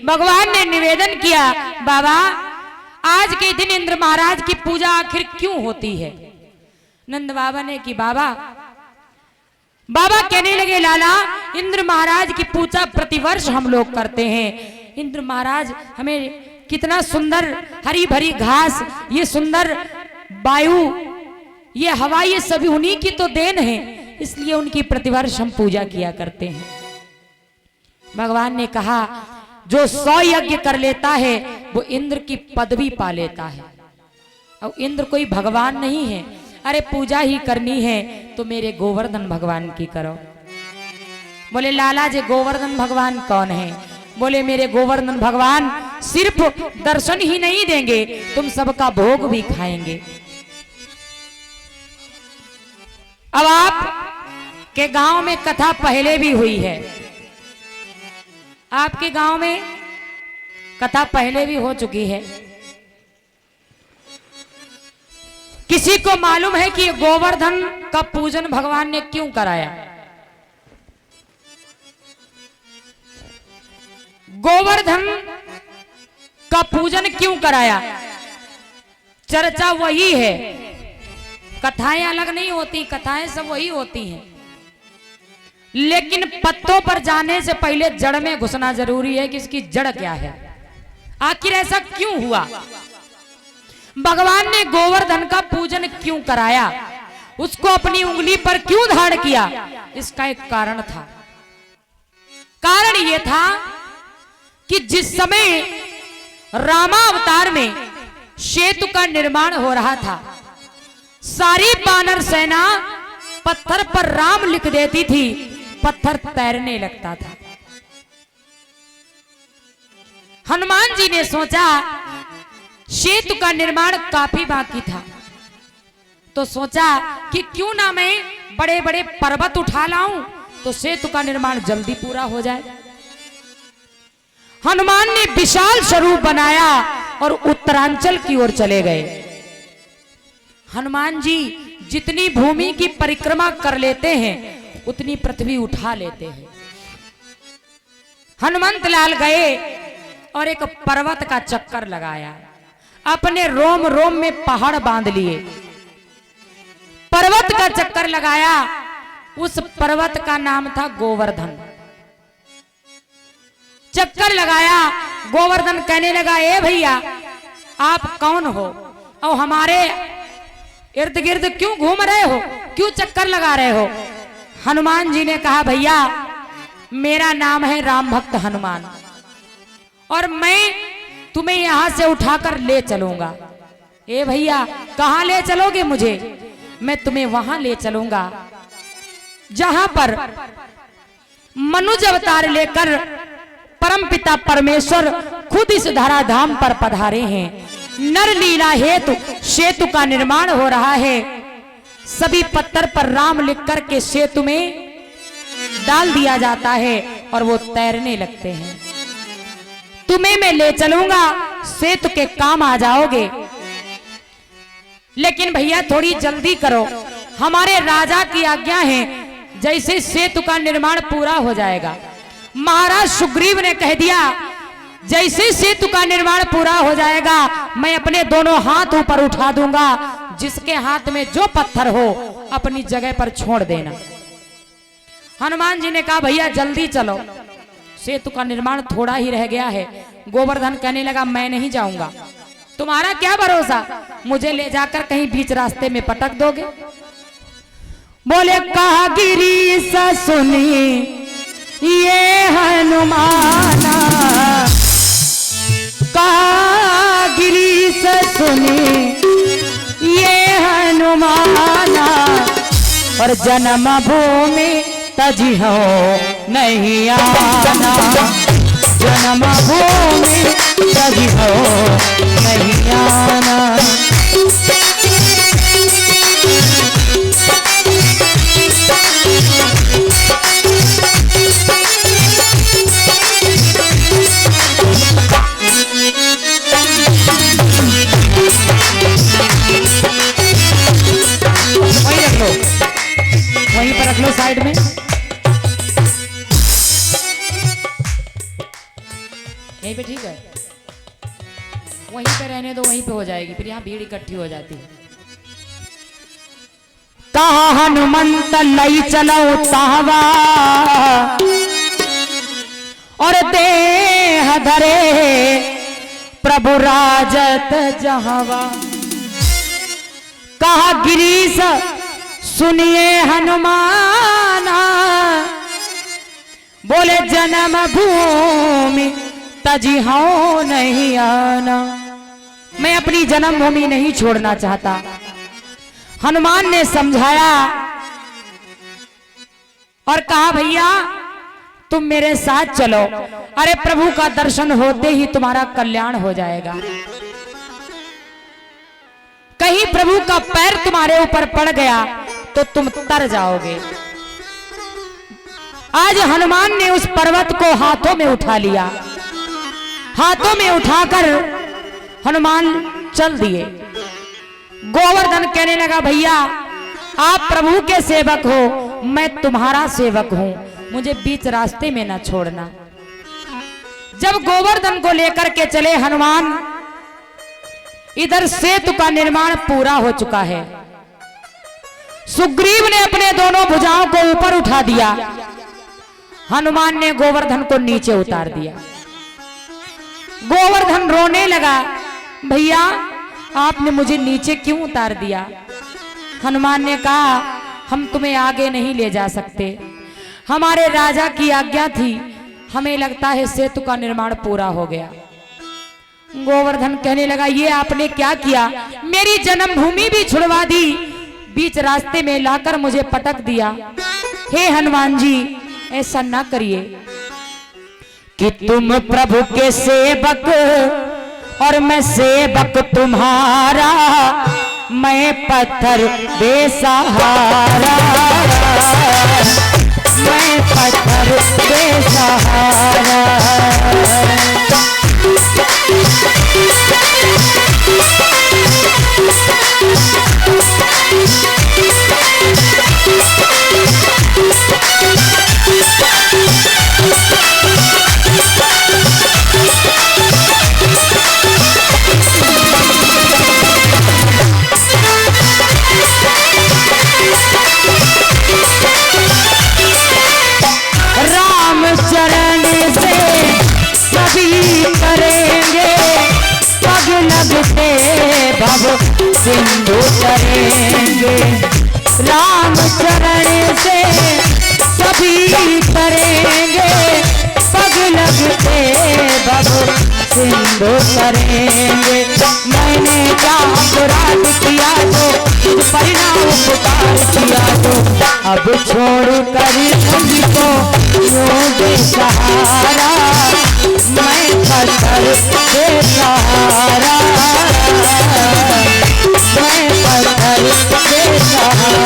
भगवान ने निवेदन किया, बाबा आज के दिन इंद्र महाराज की पूजा आखिर क्यों होती है? नंद बाबा ने कि बाबा कहने लगे, लाला इंद्र महाराज की पूजा प्रतिवर्ष हम लोग करते हैं। इंद्र महाराज हमें कितना सुंदर हरी भरी घास, ये सुंदर वायु, ये हवा, ये सभी उन्हीं की तो देन है, इसलिए उनकी प्रतिवर्ष हम पूजा किया करते हैं। भगवान ने कहा, जो 100 यज्ञ कर लेता है वो इंद्र की पदवी पा लेता है। और इंद्र कोई भगवान नहीं है। अरे पूजा ही करनी है तो मेरे गोवर्धन भगवान की करो। बोले लाला जी गोवर्धन भगवान कौन है? बोले मेरे गोवर्धन भगवान सिर्फ दर्शन ही नहीं देंगे, तुम सबका भोग भी खाएंगे। अब आप के गांव में कथा पहले भी हुई है, आपके गांव में कथा पहले भी हो चुकी है। किसी को मालूम है कि गोवर्धन का पूजन भगवान ने क्यों कराया? गोवर्धन का पूजन क्यों कराया? चर्चा वही है, कथाएं अलग नहीं होती, कथाएं सब वही होती हैं, लेकिन पत्तों पर जाने से पहले जड़ में घुसना जरूरी है कि इसकी जड़ क्या है, आखिर ऐसा क्यों हुआ, भगवान ने गोवर्धन का पूजन क्यों कराया, उसको अपनी उंगली पर क्यों धारण किया? इसका एक कारण था। कारण यह था कि जिस समय रामावतार में सेतु का निर्माण हो रहा था, सारी वानर सेना पत्थर पर राम लिख देती थी, पत्थर तैरने लगता था। हनुमान जी ने सोचा सेतु का निर्माण काफी बाकी था, तो सोचा कि क्यों ना मैं बड़े बड़े पर्वत उठा लाऊं तो सेतु का निर्माण जल्दी पूरा हो जाए। हनुमान ने विशाल स्वरूप बनाया और उत्तरांचल की ओर चले गए। हनुमान जी जितनी भूमि की परिक्रमा कर लेते हैं उतनी पृथ्वी उठा लेते हैं। हनुमंत लाल गए और एक पर्वत का चक्कर लगाया, अपने रोम रोम में पहाड़ बांध लिए, पर्वत का चक्कर लगाया। उस पर्वत का नाम था गोवर्धन। चक्कर लगाया, गोवर्धन कहने लगा, ए भैया आप कौन हो और हमारे इर्द गिर्द क्यों घूम रहे हो, क्यों चक्कर लगा रहे हो? हनुमान जी ने कहा, भैया मेरा नाम है राम भक्त हनुमान और मैं तुम्हें यहां से उठाकर ले चलूंगा। ए भैया कहां ले चलोगे मुझे? मैं तुम्हें वहां ले चलूंगा जहां पर मनुज अवतार लेकर परमपिता परमेश्वर खुद इस धराधाम पर पधारे हैं। नर लीला हेतु सेतु का निर्माण हो रहा है। सभी पत्थर पर राम लिख करके सेतु में डाल दिया जाता है और वो तैरने लगते हैं। तुम्हें मैं ले चलूंगा, सेतु के काम आ जाओगे, लेकिन भैया थोड़ी जल्दी करो, हमारे राजा की आज्ञा है, जैसे सेतु का निर्माण पूरा हो जाएगा। महाराज सुग्रीव ने कह दिया, जैसे सेतु का निर्माण पूरा हो जाएगा मैं अपने दोनों हाथ ऊपर उठा दूंगा, जिसके हाथ में जो पत्थर हो अपनी जगह पर छोड़ देना। हनुमान जी ने कहा, भैया जल्दी चलो, सेतु का निर्माण थोड़ा ही रह गया है। गोवर्धन कहने लगा, मैं नहीं जाऊंगा, तुम्हारा क्या भरोसा, मुझे ले जाकर कहीं बीच रास्ते में पटक दोगे। बोले कहा गिरीश सुनी ये हनुमाना, कहा गिरीश सुनी ये हनुमाना, और जन्म भूमि तजी हो नहीं आना, जन्म भूमि तजी हो नहीं आना। वहीं पर रख लो साइड में। यहीं पे ठीक है, वहीं पे रहने दो, वहीं पे हो जाएगी, फिर यहाँ भीड़ इकट्ठी हो जाती है। कहा हनुमंत लई चलो तावा और देह धरे प्रभु राजत जहावा। कहा गिरीश सुनिए हनुमाना, बोले जन्म भूमि तजी हो नहीं आना। मैं अपनी जन्म भूमि नहीं छोड़ना चाहता। हनुमान ने समझाया और कहा भैया तुम मेरे साथ चलो, अरे प्रभु का दर्शन होते ही तुम्हारा कल्याण हो जाएगा। कहीं प्रभु का पैर तुम्हारे ऊपर पड़ गया तो तुम तर जाओगे। आज हनुमान ने उस पर्वत को हाथों में उठा लिया, हाथों में उठाकर हनुमान चल दिए। गोवर्धन कहने लगा भैया आप प्रभु के सेवक हो, मैं तुम्हारा सेवक हूं, मुझे बीच रास्ते में ना छोड़ना। जब गोवर्धन को लेकर के चले हनुमान, इधर सेतु का निर्माण पूरा हो चुका है। सुग्रीव ने अपने दोनों भुजाओं को ऊपर उठा दिया, हनुमान ने गोवर्धन को नीचे उतार दिया। गोवर्धन रोने लगा, भैया आपने मुझे नीचे क्यों उतार दिया? हनुमान ने कहा हम तुम्हें आगे नहीं ले जा सकते, हमारे राजा की आज्ञा थी, हमें लगता है सेतु का निर्माण पूरा हो गया। गोवर्धन कहने लगा ये आपने क्या किया, मेरी जन्मभूमि भी छुड़वा दी, बीच रास्ते में लाकर मुझे पटक दिया। हे हनुमान जी ऐसा ना करिए कि तुम प्रभु के सेवक और मैं सेवक तुम्हारा, मैं पत्थर बेसहारा, मैं पत्थर बेसहारा। राम चरण से सभी करेंगे, पग लगते भव सिंधु तरेंगे। राम चरण से सभी करेंगे, पग लगते भव सिंधु तरेंगे। मैंने क्या अपराध किया तो परिणाम उपकार किया तो, अब छोड़ कर मुझको यूं बेसहारा, मैं पत्थर बेसहारा, मैं पत्थर बेसहारा।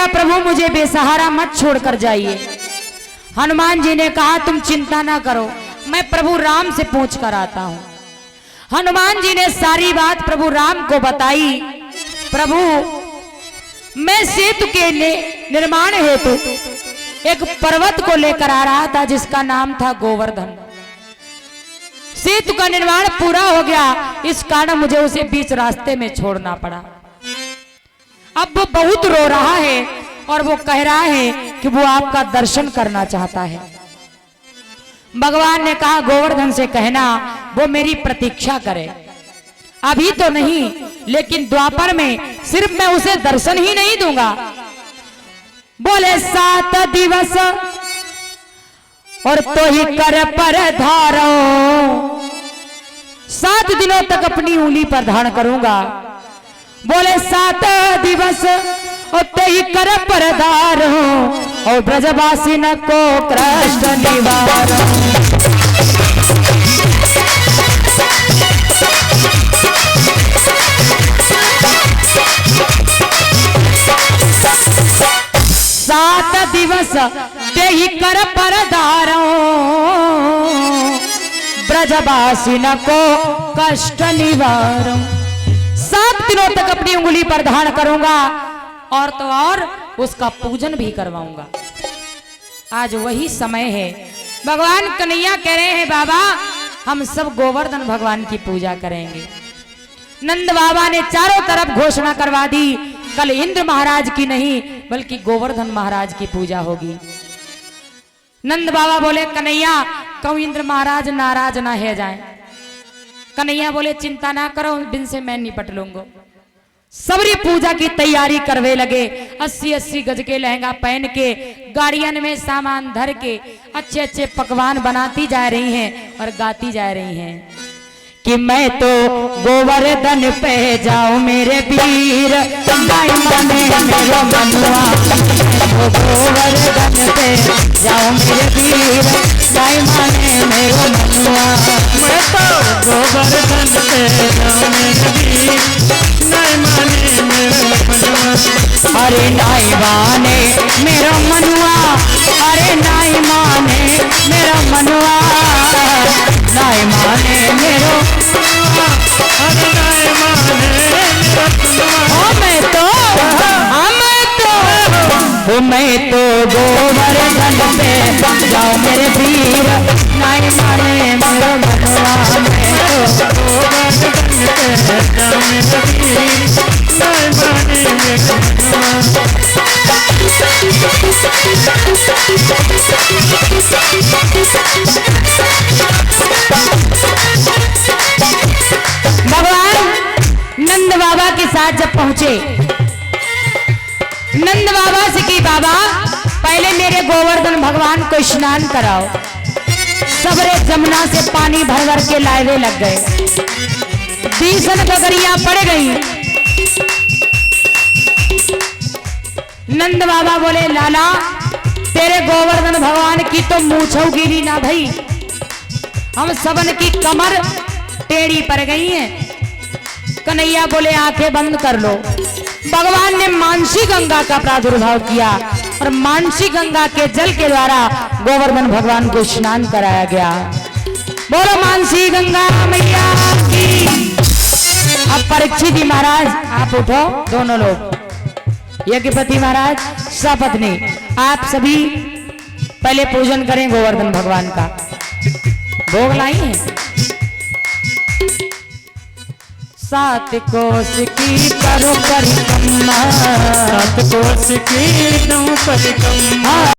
प्रभु मुझे बेसहारा मत छोड़कर जाइए। हनुमान जी ने कहा तुम चिंता ना करो, मैं प्रभु राम से पूछ कर आता हूं। हनुमान जी ने सारी बात प्रभु राम को बताई। प्रभु मैं सेतु के निर्माण हेतु एक पर्वत को लेकर आ रहा था जिसका नाम था गोवर्धन। सेतु का निर्माण पूरा हो गया, इस कारण मुझे उसे बीच रास्ते में छोड़ना पड़ा। अब वो बहुत रो रहा है और वो कह रहा है कि वो आपका दर्शन करना चाहता है। भगवान ने कहा गोवर्धन से कहना वो मेरी प्रतीक्षा करे, अभी तो नहीं, लेकिन द्वापर में सिर्फ मैं उसे दर्शन ही नहीं दूंगा। बोले 7 दिवस और तो ही कर पर धारो, 7 दिनों तक अपनी उंगली पर धारण करूंगा। बोले 7 दिवस और तो ही कर पर धारो, और ब्रजवासी न को कृष्ण निवार। 7 दिवस ते ही कर पर धारो, ब्रजवासी न को कष्ट निवारो। 7 दिनों तक अपनी उंगली पर धारण करूंगा, और तो और उसका पूजन भी करवाऊंगा। आज वही समय है। भगवान कन्हैया कह रहे हैं बाबा हम सब गोवर्धन भगवान की पूजा करेंगे। नंद बाबा ने चारों तरफ घोषणा करवा दी, कल इंद्र महाराज की नहीं बल्कि गोवर्धन महाराज की पूजा होगी। नंद बाबा बोले कन्हैया कहूं इंद्र महाराज नाराज ना हो जाए। कन्हैया बोले चिंता ना करो, दिन से मैं निपट लूंगा। सबरी पूजा की तैयारी करवे लगे। 80-80 गज के लहंगा पहन के, गाड़ियन में सामान धर के अच्छे अच्छे पकवान बनाती जा रही हैं और गाती जा रही हैं कि मैं तो गोवर्धन पे जाऊं मेरे वीर, नहीं माने मेरो मनुआ। मैं तो गोवर्धन पे जाऊं मेरे वीर, नहीं माने मेरो मनुआ। मैं तो गोवर्धन पे जाऊं मेरे वीर, नहीं माने मेरो मनुआ। अरे नहीं माने मेरो मनुआ, अरे नहीं माने मेरो मनुआ, नहीं माने मेरो, अरे नहीं माने मेरो मनुआ। मैं तो गोवर्धन पे जाऊं मेरे वीर, नहीं माने मेरो मनुआ। मैं तो गोवर्धन पे जाऊं मेरे वीर, नहीं माने मेरो मनुआ। भगवान नंद बाबा के साथ जब पहुंचे, नंद बाबा से की बाबा पहले मेरे गोवर्धन भगवान को स्नान कराओ। सबरे जमुना से पानी भर भर के लाए लग गए, 20 बकरियां पड़ गई। नंद बाबा बोले लाला तेरे गोवर्धन भगवान की तो मूछों गिरी ना भई, हम सबन की कमर टेढ़ी पड़ गई है। कन्हैया बोले आंखें बंद कर लो। भगवान ने मानसी गंगा का प्रादुर्भाव किया और मानसी गंगा के जल के द्वारा गोवर्धन भगवान को स्नान कराया गया। बोलो मानसी गंगा मैया की। अब परीक्षित जी महाराज आप उठो, दोनों लोग, यज्ञपति महाराज सपत्नी आप सभी पहले पूजन करें गोवर्धन भगवान का। भोग लाई है। 7 कोस की करो परिक्रमा, 7 कोस की दूं परिक्रमा।